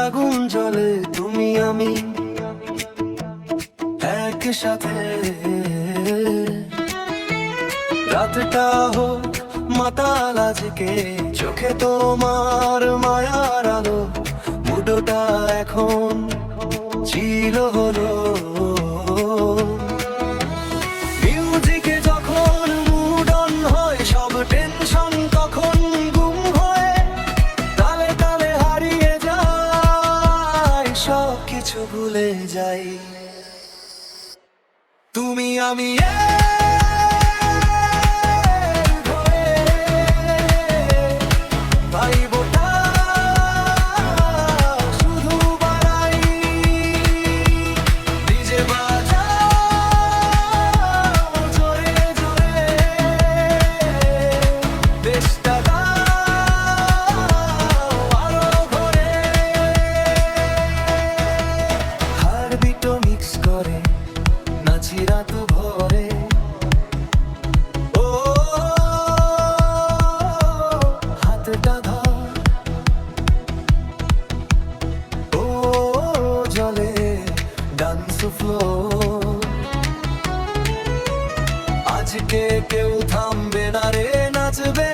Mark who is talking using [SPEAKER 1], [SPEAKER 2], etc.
[SPEAKER 1] আগুন জ্বলে তুমি আমি একসাথে। রাতটা হোক মাতাল আজকে, চোখে তোমার মায়ার আলো, মুডোটা এখন চিল হলো। মিউজিকে যখন মুড অন হয়, সব টেনশন তখন গুম হয়ে তালে তালে হারিয়ে যায়, সব কিছু ভুলে যাই। তুমি আমি রাত ভরে, ও হাতটা ধর, ও জলে ডান্স ফ্লোর। আজকে কেউ থামবে না রে, নাচবে